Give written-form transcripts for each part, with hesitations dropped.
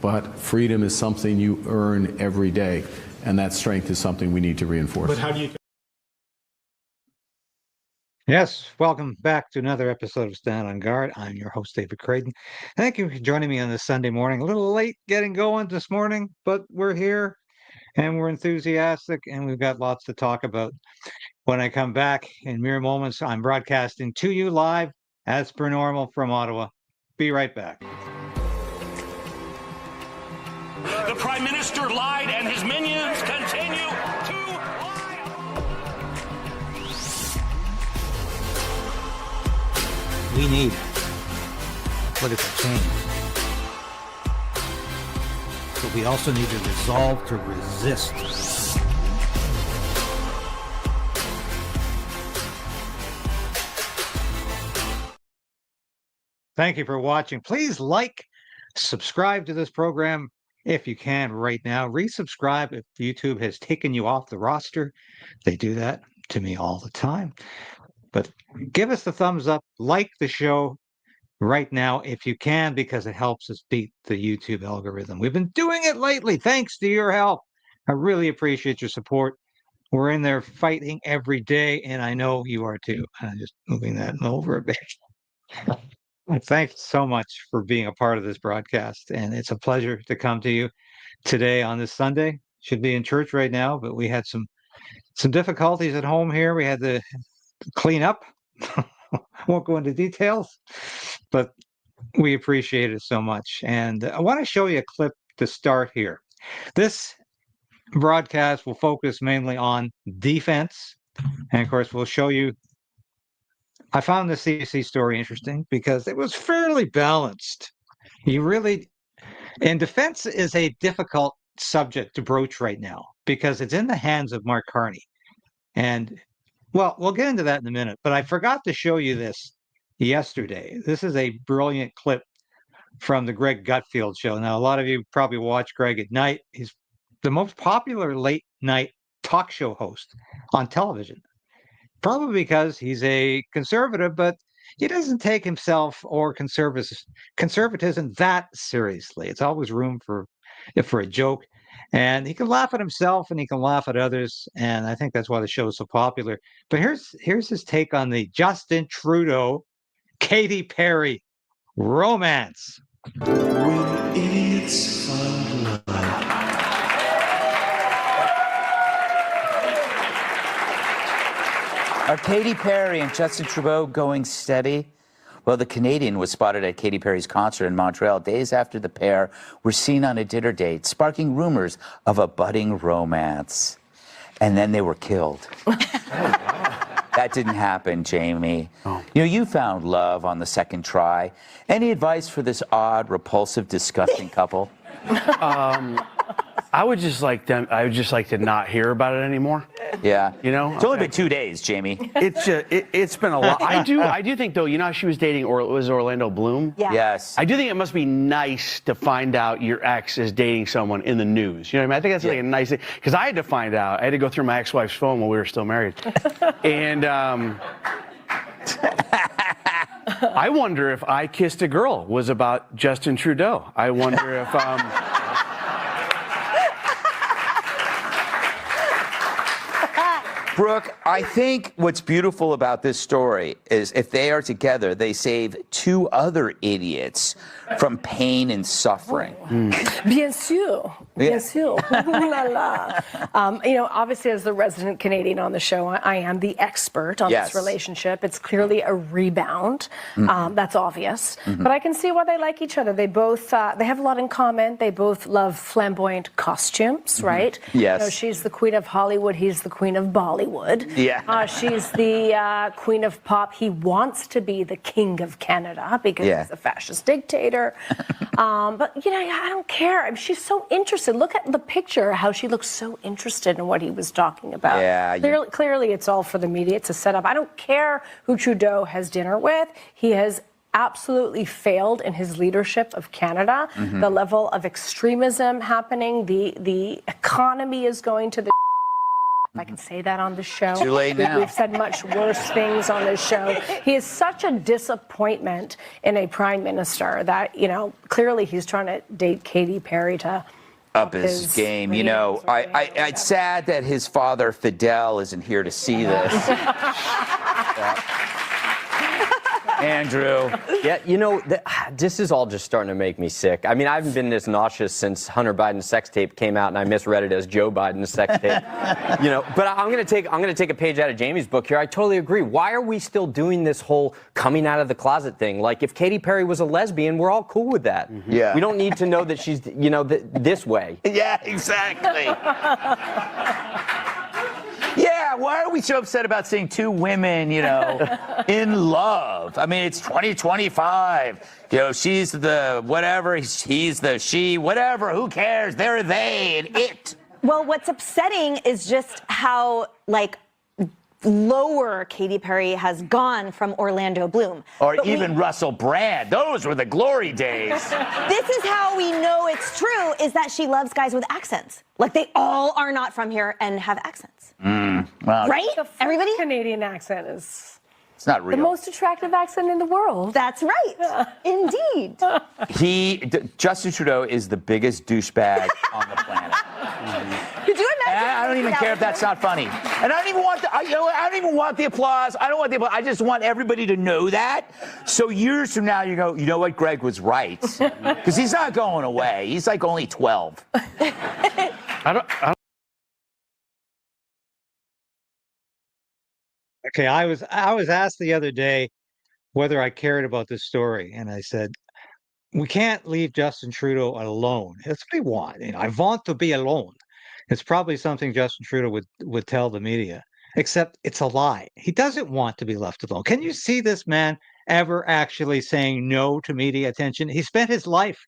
but freedom is something you earn every day, and that strength is something we need to reinforce. But how do you... Yes, welcome back to another episode of Stand on Guard. I'm your host, David Krayden. Thank you for joining me on this Sunday morning. A little late getting going this morning, but we're here and we're enthusiastic and we've got lots to talk about. When I come back in mere moments, I'm broadcasting to you live as per normal from Ottawa. Be right back. The Prime Minister lied and his minions continue to lie. We need political change, but we also need to resolve to resist. Thank you for watching. Please like, subscribe to this program if you can right now. Resubscribe if YouTube has taken you off the roster. They do that to me all the time. But give us the thumbs up, like the show right now if you can, because it helps us beat the YouTube algorithm. We've been doing it lately thanks to your help. I really appreciate your support. We're in there fighting every day, and I know you are too. I'm just moving that over a bit. Thanks so much for being a part of this broadcast, and it's a pleasure to come to you today on this Sunday. Should be in church right now, but we had some difficulties at home here. We had to clean up. Won't go into details, but we appreciate it so much. And I want to show you a clip to start here. This broadcast will focus mainly on defense, and of course, we'll show you. I found the CBC story interesting because it was fairly balanced. And defense is a difficult subject to broach right now because it's in the hands of Mark Carney. And, well, we'll get into that in a minute, but I forgot to show you this yesterday. This is a brilliant clip from the Greg Gutfeld show. Now, a lot of you probably watch Greg at night. He's the most popular late night talk show host on television. Probably because he's a conservative, but he doesn't take himself or conservatism that seriously. It's always room for a joke. And he can laugh at himself and he can laugh at others. And I think that's why the show is so popular. But here's his take on the Justin Trudeau, Katy Perry romance. When idiots find love. Are Katy Perry and Justin Trudeau going steady? Well, the Canadian was spotted at Katy Perry's concert in Montreal days after the pair were seen on a dinner date, sparking rumors of a budding romance. And then they were killed. That didn't happen, Jamie. Oh. You know, you found love on the second try. Any advice for this odd, repulsive, disgusting couple? I would just like to not hear about it anymore. Yeah. You know? It's only been 2 days, Jamie. It's been a lot. I do think, though, you know how she was dating, or it was Orlando Bloom? Yeah. Yes. I do think it must be nice to find out your ex is dating someone in the news. You know what I mean? I think that's like a nice thing. Because I had to find out. I had to go through my ex-wife's phone while we were still married. And I wonder if I Kissed a Girl was about Justin Trudeau. I wonder if... Brooke, I think what's beautiful about this story is if they are together, they save two other idiots from pain and suffering. Bien sûr. Bien sûr. Ooh la la. You know, obviously, as the resident Canadian on the show, I am the expert on this relationship. It's clearly a rebound. That's obvious. But I can see why they like each other. They both, they have a lot in common. They both love flamboyant costumes, right? Yes. You know, she's the queen of Hollywood. He's the queen of Bollywood. Yeah. She's the queen of pop. He wants to be the king of Canada because he's a fascist dictator. But, you know, I don't care. I mean, she's so interested. Look at the picture, how she looks so interested in what he was talking about. Yeah, clearly, it's all for the media. It's a setup. I don't care who Trudeau has dinner with. He has absolutely failed in his leadership of Canada. The level of extremism happening, the economy is going to the If I can say that on the show. Too late now. We've said much worse things on this show. He is such a disappointment in a prime minister that, clearly he's trying to date Katy Perry to up his game. It's sad that his father, Fidel, isn't here to see this. Andrew. Yeah, this is all just starting to make me sick. I mean, I haven't been this nauseous since Hunter Biden's sex tape came out, and I misread it as Joe Biden's sex tape. But I'm gonna take a page out of Jamie's book here. I totally agree. Why are we still doing this whole coming out of the closet thing? Like, if Katy Perry was a lesbian, we're all cool with that. Mm-hmm. Yeah. We don't need to know that she's, this way. Yeah, exactly. Yeah, why are we so upset about seeing two women, in love? I mean, it's 2025. She's the whatever, he's the she, whatever, who cares? They're they and it. Well, what's upsetting is just how, lower Katy Perry has gone from Orlando Bloom. Or even Russell Brand. Those were the glory days. This is how we know it's true, is that she loves guys with accents. Like, they all are not from here and have accents. Well, right? Everybody? Canadian accent is it's not real. the most attractive accent in the world. That's right. Indeed. Justin Trudeau is the biggest douchebag on the planet. Could you imagine? I don't even care if that's not funny. And I don't even want I don't even want the applause. I don't want the applause. I just want everybody to know that. So years from now, you go, you know what? Greg was right. Because he's not going away. He's like only 12. Okay, I was asked the other day whether I cared about this story, and I said, we can't leave Justin Trudeau alone. That's what he wants. I want to be alone. It's probably something Justin Trudeau would tell the media, except it's a lie. He doesn't want to be left alone. Can you see this man ever actually saying no to media attention? He spent his lifetime,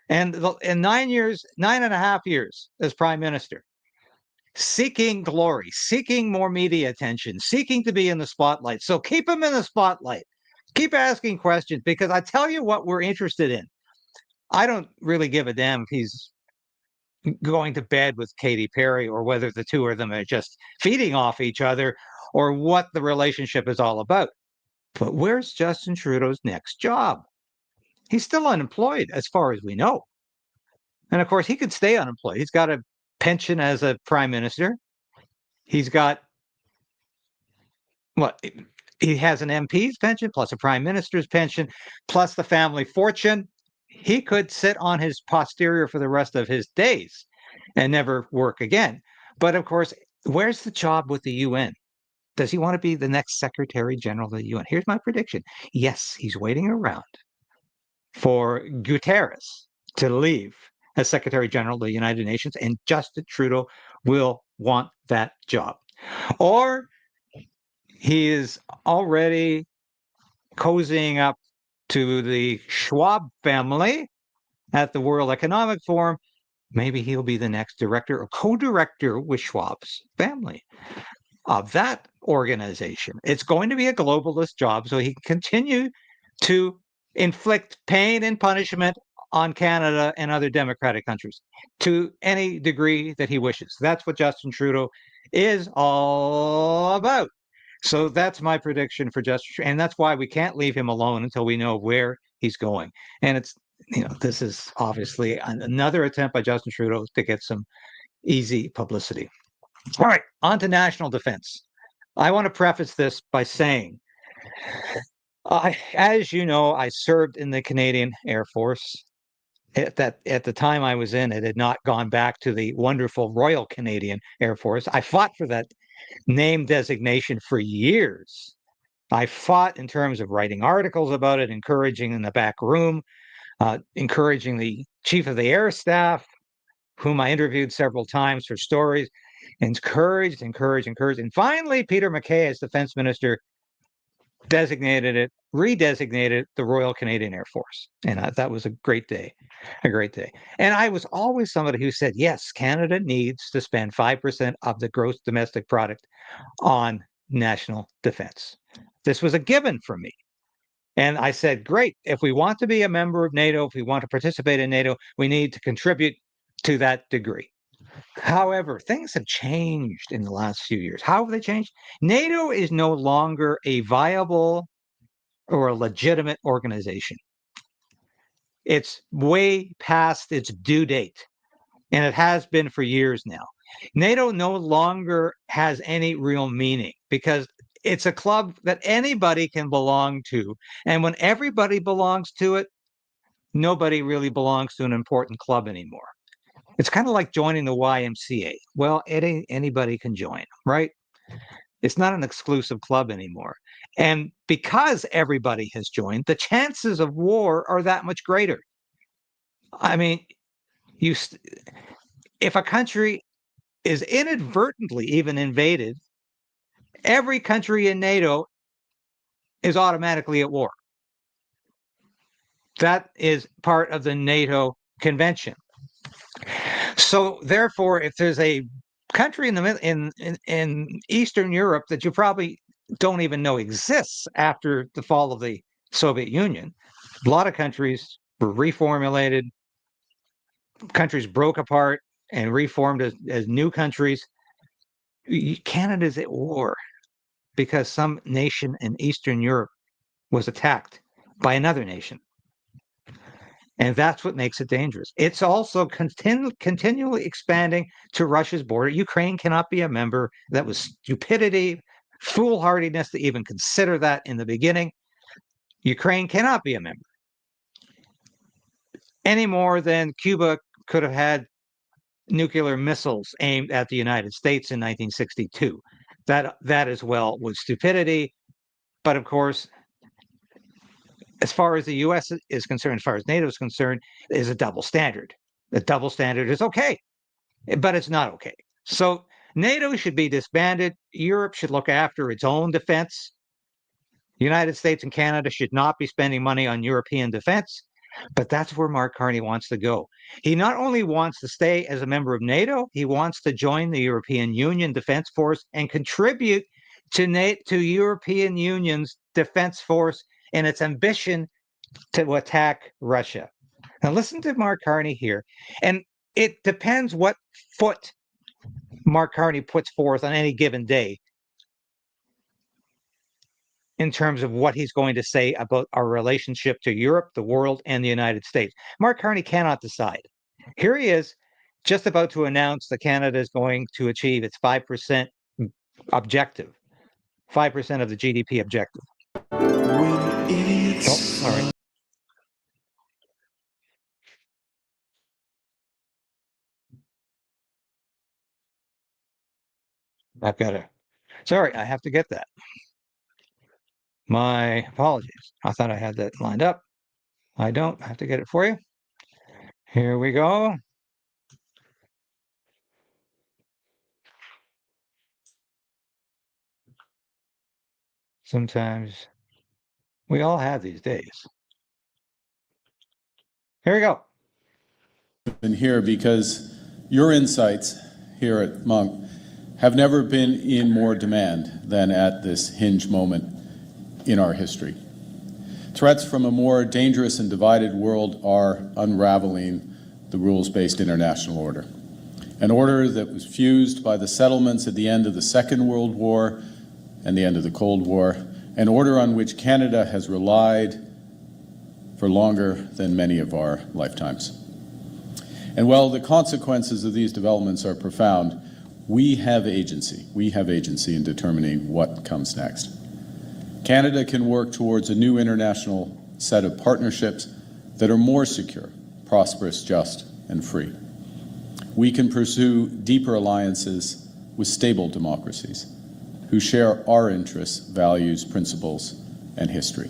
and in 9.5 years as prime minister, seeking glory, seeking more media attention, seeking to be in the spotlight. So keep him in the spotlight. Keep asking questions, because I tell you what we're interested in. I don't really give a damn if he's going to bed with Katy Perry or whether the two of them are just feeding off each other or what the relationship is all about. But where's Justin Trudeau's next job? He's still unemployed as far as we know. And of course, he could stay unemployed. He's got a pension as a prime minister. He's got he has an MP's pension plus a prime minister's pension plus the family fortune. He could sit on his posterior for the rest of his days and never work again. But of course, where's the job with the UN? Does he want to be the next Secretary General of the UN? Here's my prediction. Yes, he's waiting around for Guterres to leave as Secretary General of the United Nations, and Justin Trudeau will want that job. Or he is already cozying up to the Schwab family at the World Economic Forum. Maybe he'll be the next director or co-director with Schwab's family of that organization. It's going to be a globalist job, so he can continue to inflict pain and punishment on Canada and other democratic countries to any degree that he wishes. That's what Justin Trudeau is all about. So that's my prediction for Justin Trudeau, and that's why we can't leave him alone until we know where he's going. And it's, this is obviously another attempt by Justin Trudeau to get some easy publicity. All right, on to national defense. I want to preface this by saying, as you know, I served in the Canadian Air Force. At the time I was in, it had not gone back to the wonderful Royal Canadian Air Force. I fought for that name designation for years. I fought in terms of writing articles about it, encouraging in the back room, encouraging the chief of the air staff, whom I interviewed several times for stories, encouraged. And finally, Peter MacKay, as defense minister, redesignated the Royal Canadian Air Force. And that was a great day. And I was always somebody who said, yes, Canada needs to spend 5% of the gross domestic product on national defense. This was a given for me. And I said, great, if we want to be a member of NATO, if we want to participate in NATO, we need to contribute to that degree. However, things have changed in the last few years. How have they changed? NATO is no longer a viable or a legitimate organization. It's way past its due date, and it has been for years now. NATO no longer has any real meaning because it's a club that anybody can belong to. And when everybody belongs to it, nobody really belongs to an important club anymore. It's kind of like joining the YMCA. Well, anybody can join, right? It's not an exclusive club anymore. And because everybody has joined, the chances of war are that much greater. I mean, if a country is inadvertently even invaded, every country in NATO is automatically at war. That is part of the NATO convention. So therefore, if there's a country in Eastern Europe that you probably don't even know exists after the fall of the Soviet Union, a lot of countries were reformulated, countries broke apart and reformed as new countries. Canada's at war because some nation in Eastern Europe was attacked by another nation. And that's what makes it dangerous. It's also continually expanding to Russia's border. Ukraine cannot be a member. That was stupidity, foolhardiness to even consider that in the beginning. Ukraine cannot be a member any more than Cuba could have had nuclear missiles aimed at the United States in 1962. That as well was stupidity. But of course, as far as the U.S. is concerned, as far as NATO is concerned, is a double standard. The double standard is okay, but it's not okay. So NATO should be disbanded. Europe should look after its own defense. The United States and Canada should not be spending money on European defense. But that's where Mark Carney wants to go. He not only wants to stay as a member of NATO, he wants to join the European Union Defense Force and contribute to European Union's defense force in its ambition to attack Russia. Now listen to Mark Carney here. And it depends what foot Mark Carney puts forth on any given day in terms of what he's going to say about our relationship to Europe, the world, and the United States. Mark Carney cannot decide. Here he is, just about to announce that Canada is going to achieve its 5% objective, 5% of the GDP objective. Sorry. I've got to. Sorry, I have to get that. My apologies. I thought I had that lined up. I don't. I have to get it for you. Here we go. Sometimes we all have these days. Here we go. And here because your insights here at Monk have never been in more demand than at this hinge moment in our history. Threats from a more dangerous and divided world are unraveling the rules-based international order. An order that was fused by the settlements at the end of the Second World War and the end of the Cold War, an order on which Canada has relied for longer than many of our lifetimes. And while the consequences of these developments are profound, we have agency. We have agency in determining what comes next. Canada can work towards a new international set of partnerships that are more secure, prosperous, just, and free. We can pursue deeper alliances with stable democracies who share our interests, values, principles, and history.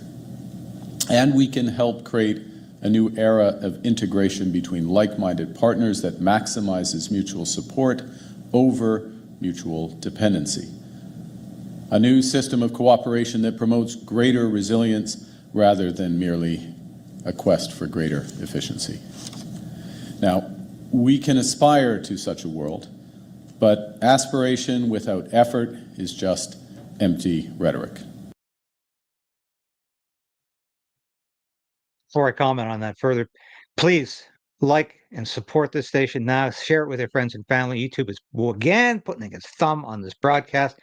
And we can help create a new era of integration between like-minded partners that maximizes mutual support over mutual dependency. A new system of cooperation that promotes greater resilience rather than merely a quest for greater efficiency. Now, we can aspire to such a world, but aspiration without effort is just empty rhetoric. Before I comment on that further, please like and support this station now. Share it with your friends and family. YouTube is again putting its thumb on this broadcast.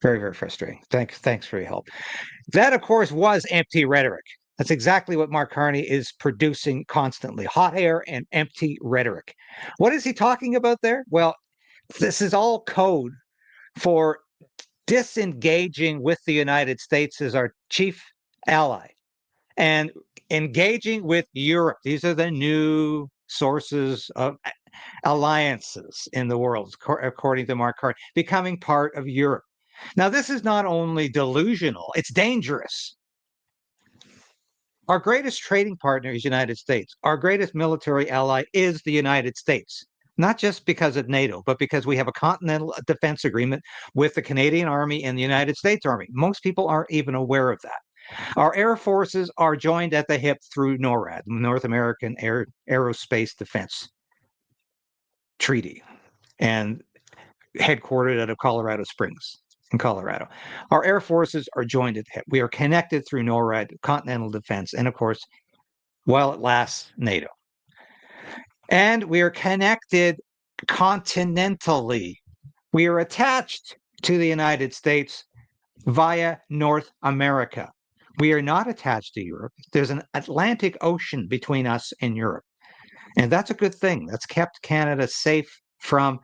Very, very frustrating. Thanks for your help. That, of course, was empty rhetoric. That's exactly what Mark Carney is producing constantly. Hot air and empty rhetoric. What is he talking about there? Well, this is all code for disengaging with the United States as our chief ally and engaging with Europe. These are the new sources of alliances in the world, according to Mark Carney, becoming part of Europe. Now, this is not only delusional, it's dangerous. Our greatest trading partner is the United States. Our greatest military ally is the United States, not just because of NATO, but because we have a continental defense agreement with the Canadian Army and the United States Army. Most people aren't even aware of that. Our air forces are joined at the hip through NORAD, North American Aerospace Defense Treaty, and headquartered out of Colorado Springs in Colorado. Our air forces are joined at the hip. We are connected through NORAD, continental defense, and of course, while it lasts, NATO. And we are connected continentally. We are attached to the United States via North America. We are not attached to Europe. There's an Atlantic Ocean between us and Europe. And that's a good thing. That's kept Canada safe from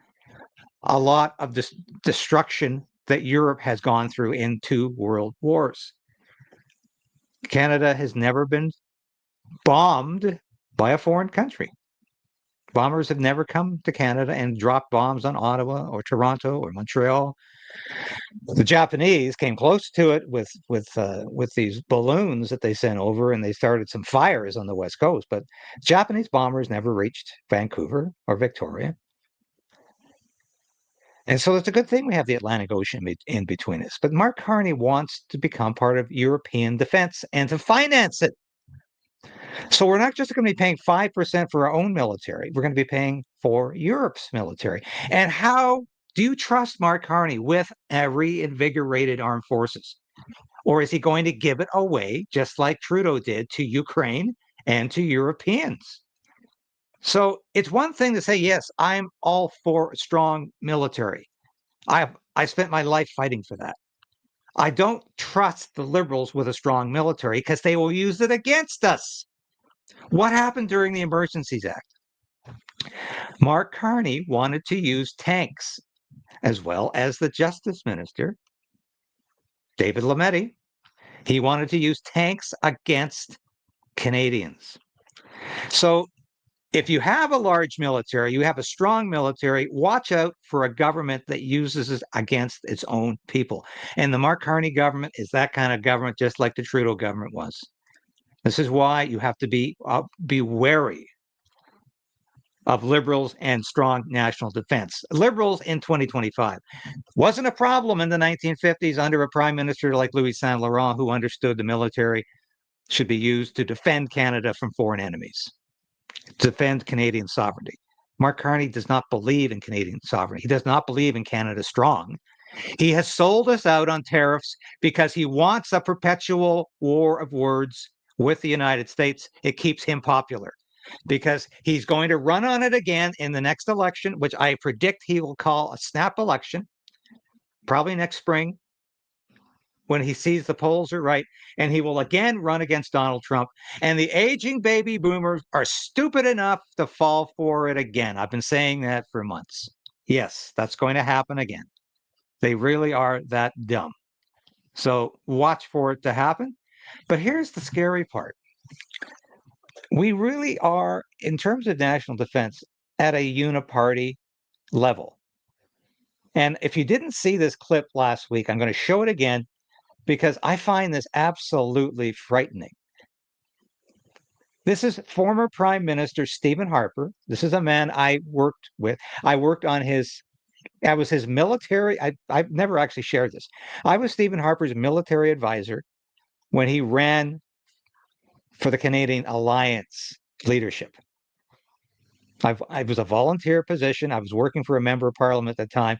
a lot of this destruction that Europe has gone through in 2 world wars. Canada has never been bombed by a foreign country. Bombers have never come to Canada and dropped bombs on Ottawa or Toronto or Montreal. The Japanese came close to it with these balloons that they sent over, and they started some fires on the West Coast. But Japanese bombers never reached Vancouver or Victoria. And so it's a good thing we have the Atlantic Ocean in between us. But Mark Carney wants to become part of European defense and to finance it. So we're not just going to be paying 5% for our own military. We're going to be paying for Europe's military. And how do you trust Mark Carney with a reinvigorated armed forces? Or is he going to give it away, just like Trudeau did, to Ukraine and to Europeans? So it's one thing to say, yes, I'm all for a strong military. I spent my life fighting for that. I don't trust the Liberals with a strong military because they will use it against us. What happened during the Emergencies Act? Mark Carney wanted to use tanks, as well as the Justice Minister, David Lametti. He wanted to use tanks against Canadians. So if you have a large military, you have a strong military, watch out for a government that uses it against its own people. And the Mark Carney government is that kind of government, just like the Trudeau government was. This is why you have to be wary of Liberals and strong national defense. Liberals in 2025 wasn't a problem in the 1950s under a prime minister like Louis Saint Laurent, who understood the military should be used to defend Canada from foreign enemies, defend Canadian sovereignty. Mark Carney does not believe in Canadian sovereignty. He does not believe in Canada strong. He has sold us out on tariffs because he wants a perpetual war of words with the United States. It keeps him popular because he's going to run on it again in the next election, which I predict he will call a snap election, probably next spring, when he sees the polls are right, and he will again run against Donald Trump. And the aging baby boomers are stupid enough to fall for it again. I've been saying that for months. Yes, that's going to happen again. They really are that dumb. So watch for it to happen. But here's the scary part. We really are, in terms of national defense, at a uniparty level. And if you didn't see this clip last week, I'm going to show it again because I find this absolutely frightening. This is former Prime Minister Stephen Harper. This is a man I worked with. I worked on I was his military. I've never actually shared this. I was Stephen Harper's military advisor when he ran for the Canadian Alliance leadership. I was a volunteer position. I was working for a member of parliament at the time.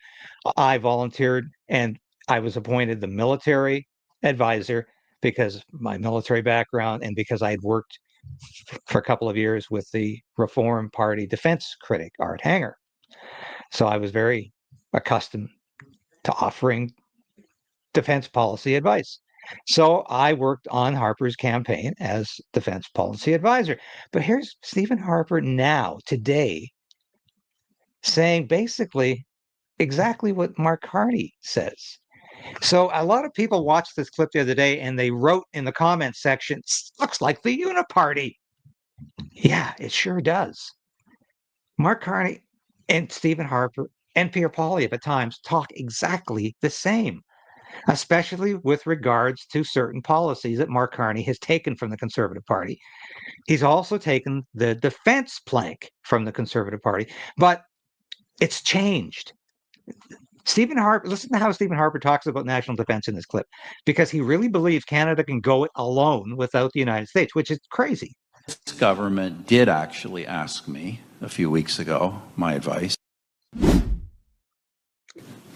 I volunteered and I was appointed the military advisor because of my military background and because I had worked for a couple of years with the Reform Party defense critic, Art Hanger. So I was very accustomed to offering defense policy advice. So I worked on Harper's campaign as defense policy advisor. But here's Stephen Harper now, today, saying basically exactly what Mark Carney says. So a lot of people watched this clip the other day and they wrote in the comments section, looks like the Uniparty. Yeah, it sure does. Mark Carney and Stephen Harper and Pierre Poilievre at times talk exactly the same, especially with regards to certain policies that Mark Carney has taken from the Conservative Party. He's also taken the defense plank from the Conservative Party, but it's changed. Stephen Harper, listen to how Stephen Harper talks about national defense in this clip, because he really believes Canada can go it alone without the United States, which is crazy. This government did actually ask me a few weeks ago my advice.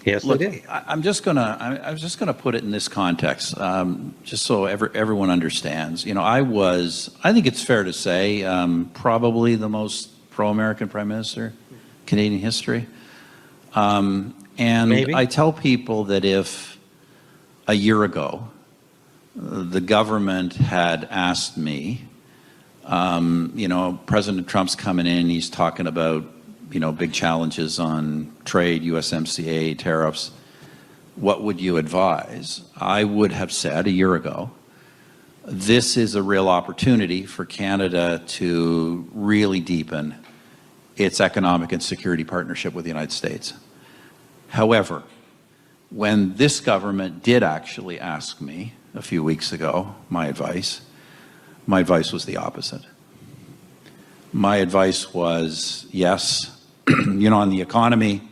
Yes, Look, they did. I'm just gonna put it in this context, just so everyone understands. You know, I think it's fair to say, probably the most pro-American prime minister in Canadian history. And Maybe. I tell people that if a year ago the government had asked me, you know, President Trump's coming in, he's talking about, you know, big challenges on trade, USMCA, tariffs, what would you advise? I would have said a year ago, this is a real opportunity for Canada to really deepen its economic and security partnership with the United States. However, when this government did actually ask me a few weeks ago my advice was the opposite. My advice was, yes, you know, on the economy,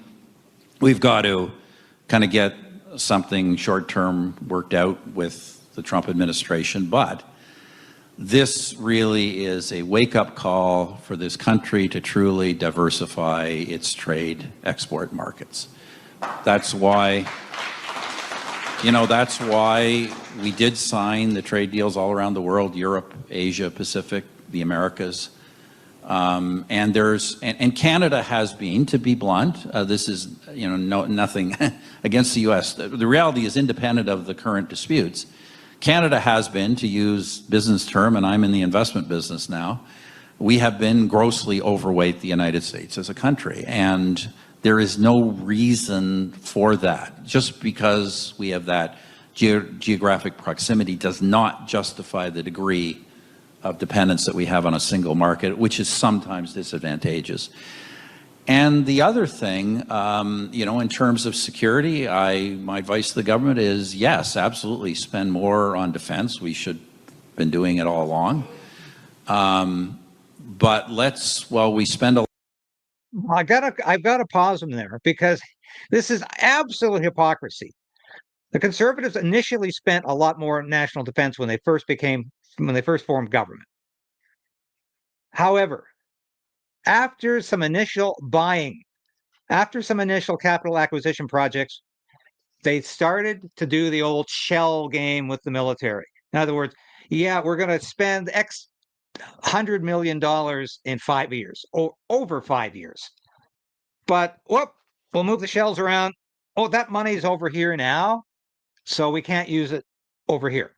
we've got to kind of get something short-term worked out with the Trump administration, but this really is a wake-up call for this country to truly diversify its trade export markets. That's why, you know, that's why we did sign the trade deals all around the world, Europe, Asia, Pacific, the Americas. And Canada has been, to be blunt, this is, you know, nothing against the U.S. The reality is, independent of the current disputes, Canada has been, to use business term, and I'm in the investment business now, we have been grossly overweight the United States as a country. And there is no reason for that. Just because we have that geographic proximity does not justify the degree of dependence that we have on a single market, which is sometimes disadvantageous. And the other thing, you know, in terms of security, my advice to the government is, yes, absolutely, spend more on defense. We should have been doing it all along. But while we spend a I've got to pause them there, because this is absolute hypocrisy. The Conservatives initially spent a lot more on national defense when they first formed government. However, after some initial buying, after some initial capital acquisition projects, they started to do the old shell game with the military. In other words, yeah, we're going to spend X $100 million in 5 years, or over 5 years. But whoop, we'll move the shells around. Oh, that money's over here now, so we can't use it over here.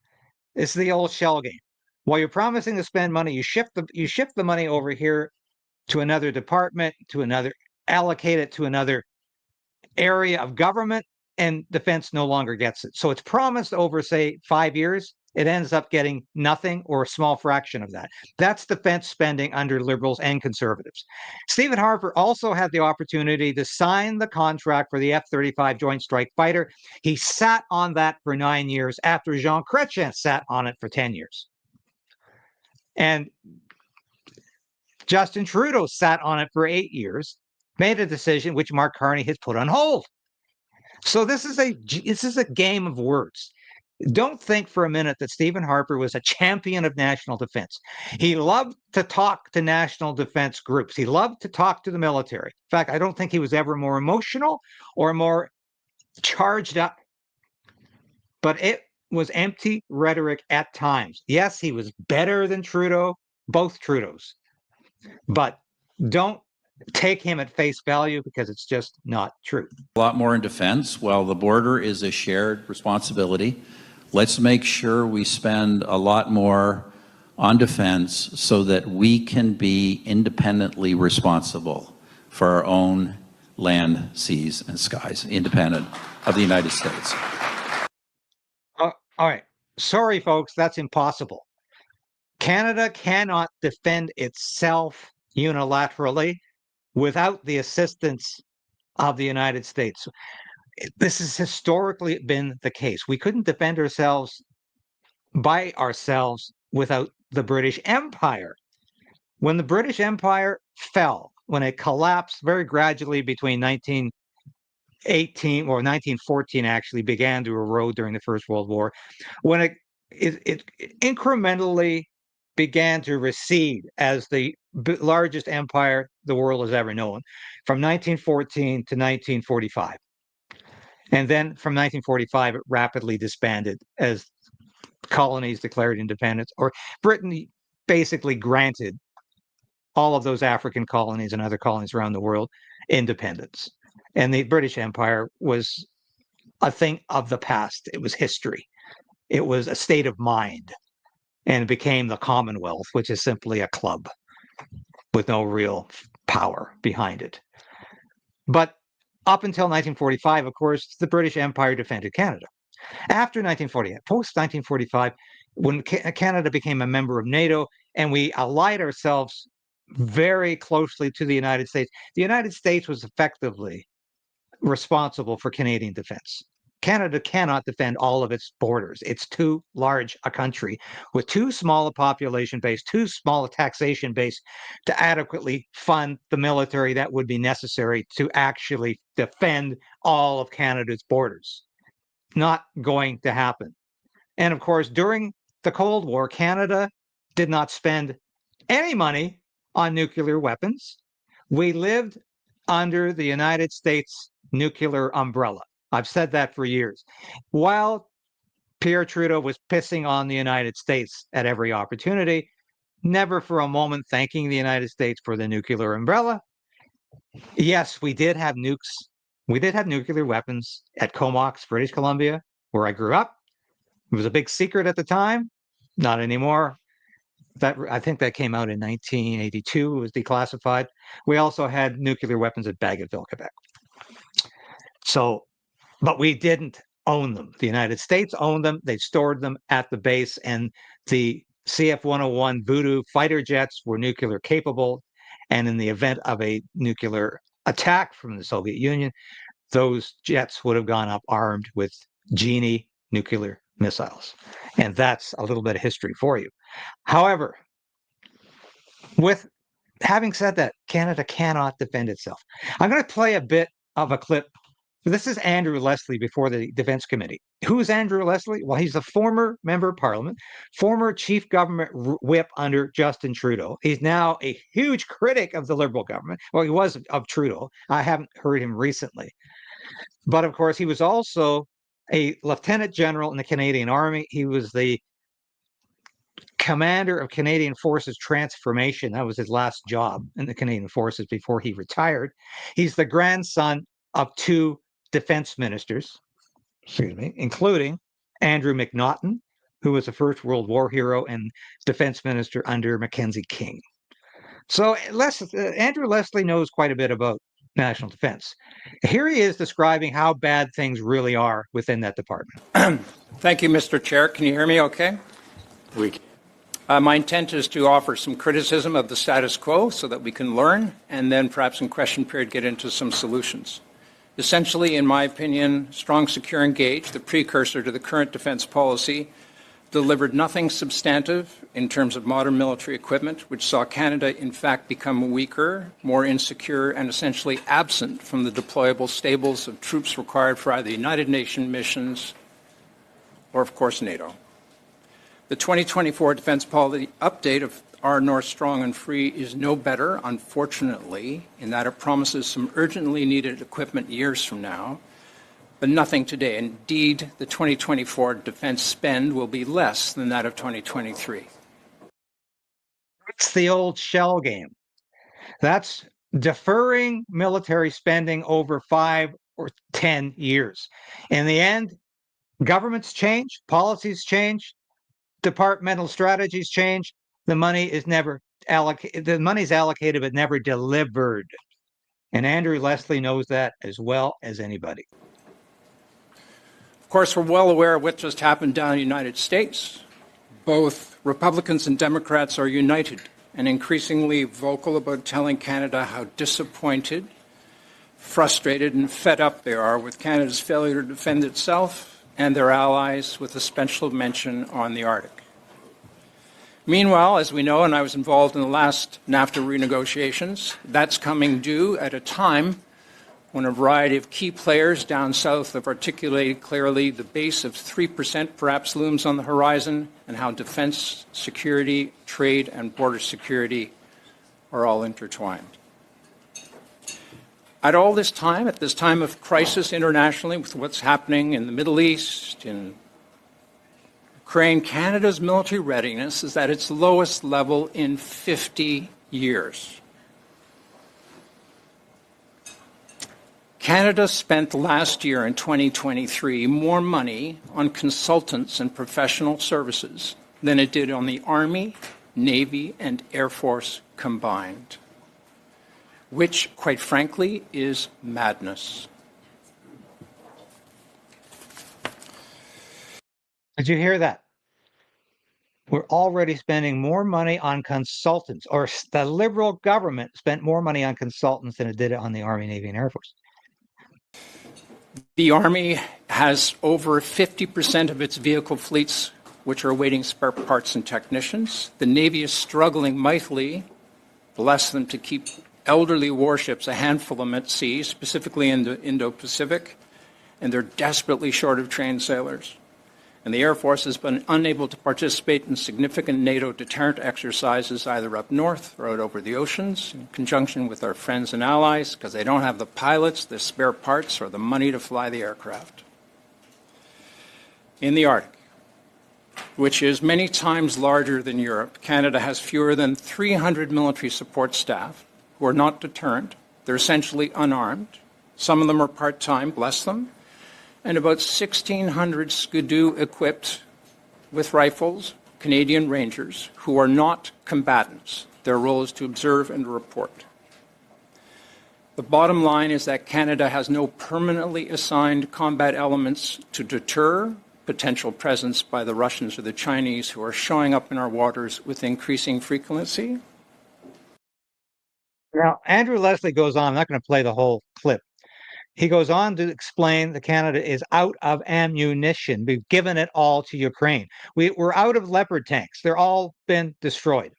It's the old shell game. While you're promising to spend money, you shift the money over here to another department, allocate it to another area of government, and defense no longer gets it. So it's promised over, say, 5 years. It ends up getting nothing or a small fraction of that. That's defense spending under Liberals and Conservatives. Stephen Harper also had the opportunity to sign the contract for the F-35 Joint Strike Fighter. He sat on that for 9 years after Jean Chrétien sat on it for 10 years. And Justin Trudeau sat on it for 8 years, made a decision which Mark Carney has put on hold. So this is a game of words. Don't think for a minute that Stephen Harper was a champion of national defense. He loved to talk to national defense groups. He loved to talk to the military. In fact, I don't think he was ever more emotional or more charged up. But it was empty rhetoric at times. Yes, he was better than Trudeau. both Trudeaus. But don't take him at face value because it's just not true. A lot more in defense. Well, the border is a shared responsibility. Let's make sure we spend a lot more on defense so that we can be independently responsible for our own land, seas, and skies, independent of the United States. All right. Sorry, folks, that's impossible. Canada cannot defend itself unilaterally without the assistance of the United States. This has historically been the case. We couldn't defend ourselves by ourselves without the British Empire. When the British Empire fell, when it collapsed very gradually between 1918 or 1914 actually began to erode during the First World War, when it incrementally began to recede as the largest empire the world has ever known from 1914 to 1945. And then from 1945, it rapidly disbanded as colonies declared independence, or Britain basically granted all of those African colonies and other colonies around the world independence. And the British Empire was a thing of the past. It was history. It was a state of mind. And it became the Commonwealth, which is simply a club with no real power behind it. But up until 1945, of course, the British Empire defended Canada. After 1948, post-1945, when Canada became a member of NATO and we allied ourselves very closely to the United States was effectively responsible for Canadian defense. Canada cannot defend all of its borders. It's too large a country with too small a population base, too small a taxation base to adequately fund the military that would be necessary to actually defend all of Canada's borders. Not going to happen. And of course, during the Cold War, Canada did not spend any money on nuclear weapons. We lived under the United States nuclear umbrella. I've said that for years. While Pierre Trudeau was pissing on the United States at every opportunity, never for a moment thanking the United States for the nuclear umbrella. Yes, we did have nukes. We did have nuclear weapons at Comox, British Columbia, where I grew up. It was a big secret at the time. Not anymore. I think that came out in 1982. It was declassified. We also had nuclear weapons at Bagotville, Quebec. So, but we didn't own them. The United States owned them. They stored them at the base, and the CF-101 Voodoo fighter jets were nuclear capable. And in the event of a nuclear attack from the Soviet Union, those jets would have gone up armed with Genie nuclear missiles. And that's a little bit of history for you. However, with having said that, Canada cannot defend itself. I'm going to play a bit of a clip. This is Andrew Leslie before the Defense Committee. Who is Andrew Leslie? Well, he's a former member of Parliament, former chief government whip under Justin Trudeau. He's now a huge critic of the Liberal government. Well, he was of Trudeau. I haven't heard him recently. But of course, he was also a lieutenant general in the Canadian Army. He was the commander of Canadian Forces Transformation. That was his last job in the Canadian Forces before he retired. He's the grandson of two defense ministers, including Andrew McNaughton, who was a First World War hero and defense minister under Mackenzie King. So Andrew Leslie knows quite a bit about national defense. Here he is describing how bad things really are within that department. Thank you, Mr. Chair. Can you hear me okay? We can. My intent is to offer some criticism of the status quo so that we can learn, and then perhaps in question period get into some solutions. Essentially, in my opinion, strong, secure, engage, the precursor to the current defense policy, delivered nothing substantive in terms of modern military equipment, which saw Canada, in fact, become weaker, more insecure, and essentially absent from the deployable stables of troops required for either United Nations missions or, of course, NATO. The 2024 defense policy update of Our North Strong and Free is no better, unfortunately, in that it promises some urgently needed equipment years from now, but nothing today. Indeed, the 2024 defense spend will be less than that of 2023. It's the old shell game. That's deferring military spending over 5 or 10 years. In the end, governments change, policies change, departmental strategies change. The money is never allocated. The money's allocated but never delivered. And Andrew Leslie knows that as well as anybody. Of course, we're well aware of what just happened down in the United States. Both Republicans and Democrats are united and increasingly vocal about telling Canada how disappointed, frustrated, and fed up they are with Canada's failure to defend itself and their allies, with a special mention on the Arctic. Meanwhile, as we know, and I was involved in the last NAFTA renegotiations, that's coming due at a time when a variety of key players down south have articulated clearly the base of 3% perhaps looms on the horizon, and how defense, security, trade, and border security are all intertwined. At this time of crisis internationally, with what's happening in the Middle East, in Ukraine, Canada's military readiness is at its lowest level in 50 years. Canada spent last year in 2023 more money on consultants and professional services than it did on the Army, Navy, and Air Force combined, which, quite frankly, is madness. Did you hear that? We're already spending more money on consultants, or the Liberal government spent more money on consultants than it did on the Army, Navy, and Air Force. The Army has over 50% of its vehicle fleets which are awaiting spare parts and technicians. The Navy is struggling mightily, bless them, to keep elderly warships, a handful of them at sea, specifically in the Indo-Pacific, and they're desperately short of trained sailors. And the Air Force has been unable to participate in significant NATO deterrent exercises either up north or out over the oceans, in conjunction with our friends and allies, because they don't have the pilots, the spare parts, or the money to fly the aircraft. In the Arctic, which is many times larger than Europe, Canada has fewer than 300 military support staff who are not deterrent. They're essentially unarmed. Some of them are part-time, bless them, and about 1,600 Skidoo equipped with rifles, Canadian Rangers, who are not combatants. Their role is to observe and report. The bottom line is that Canada has no permanently assigned combat elements to deter potential presence by the Russians or the Chinese, who are showing up in our waters with increasing frequency. Now, Andrew Leslie goes on, I'm not going to play the whole clip. He goes on to explain that Canada is out of ammunition. We've given it all to Ukraine. We're out of Leopard tanks. They're all been destroyed.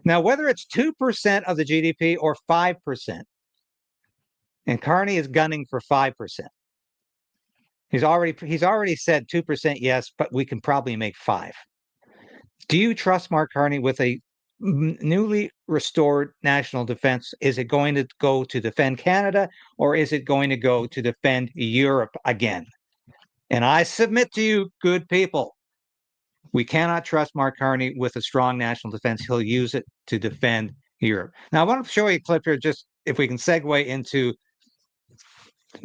Now, whether it's 2% of the GDP or 5%, and Carney is gunning for 5%. He's already said 2% yes, but we can probably make 5%. Do you trust Mark Carney with a newly restored national defense? Is it going to go to defend Canada, or is it going to go to defend Europe again? And I submit to you, good people, we cannot trust Mark Carney with a strong national defense. He'll use it to defend Europe. Now, I want to show you a clip here, just if we can segue into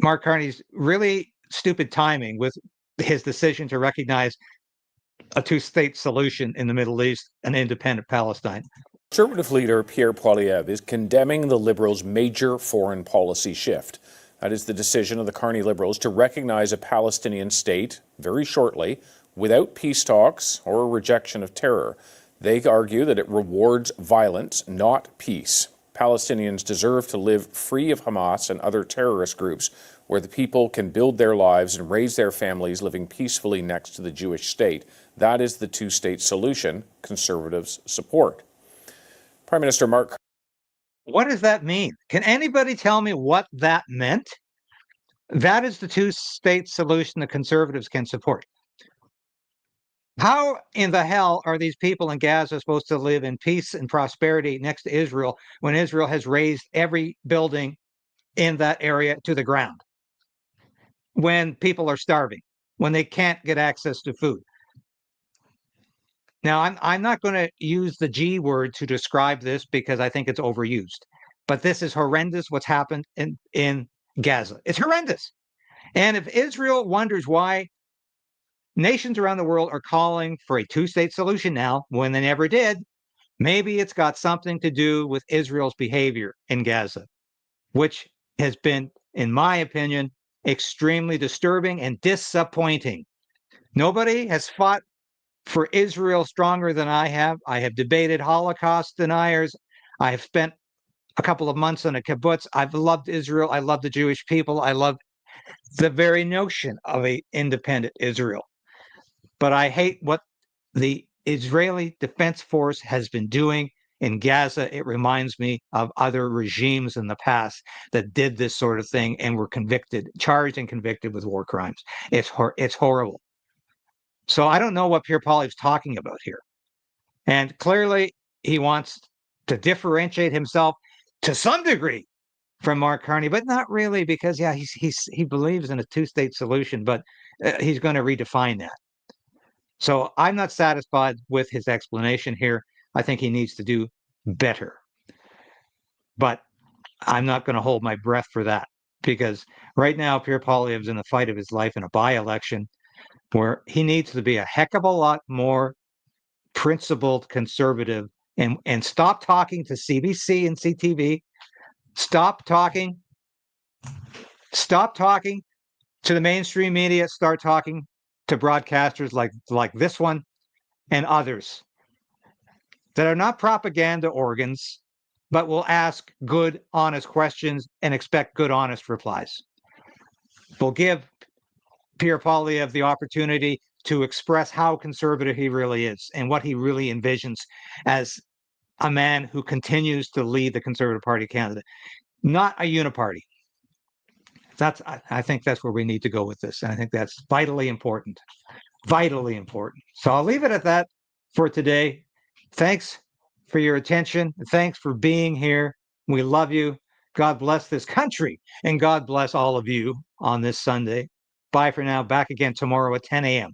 Mark Carney's really stupid timing with his decision to recognize a two-state solution in the Middle East, an independent Palestine. Conservative leader Pierre Poilievre is condemning the Liberals' major foreign policy shift. That is the decision of the Carney Liberals to recognize a Palestinian state very shortly without peace talks or a rejection of terror. They argue that it rewards violence, not peace. Palestinians deserve to live free of Hamas and other terrorist groups, where the people can build their lives and raise their families living peacefully next to the Jewish state. That is the two-state solution Conservatives support. Prime Minister Mark. What does that mean? Can anybody tell me what that meant? That is the two-state solution the Conservatives can support. How in the hell are these people in Gaza supposed to live in peace and prosperity next to Israel when Israel has razed every building in that area to the ground? When people are starving, when they can't get access to food. Now, I'm not going to use the G word to describe this because I think it's overused. But this is horrendous what's happened in Gaza. It's horrendous. And if Israel wonders why nations around the world are calling for a two-state solution now when they never did, maybe it's got something to do with Israel's behavior in Gaza, which has been, in my opinion, extremely disturbing and disappointing. Nobody has fought for Israel stronger than I have. I have debated Holocaust deniers. I have spent a couple of months on a kibbutz. I've loved Israel. I love the Jewish people. I love the very notion of an independent Israel. But I hate what the Israeli Defense Force has been doing in Gaza. It reminds me of other regimes in the past that did this sort of thing and were charged and convicted with war crimes. It's horrible. So I don't know what Pierre Poilievre's talking about here. And clearly he wants to differentiate himself to some degree from Mark Carney, but not really, because he believes in a two-state solution, but he's going to redefine that. So I'm not satisfied with his explanation here. I think he needs to do better. But I'm not going to hold my breath for that, because right now Pierre Poilievre's in the fight of his life in a by-election where he needs to be a heck of a lot more principled conservative and stop talking to CBC and CTV. Stop talking to the mainstream media. Start talking to broadcasters like this one and others that are not propaganda organs, but will ask good, honest questions and expect good, honest replies. We'll give Pierre Poilievre the opportunity to express how conservative he really is and what he really envisions as a man who continues to lead the Conservative Party of Canada, not a uniparty. I think that's where we need to go with this. And I think that's vitally important. Vitally important. So I'll leave it at that for today. Thanks for your attention. Thanks for being here. We love you. God bless this country, and God bless all of you on this Sunday. Bye for now. Back again tomorrow at 10 a.m.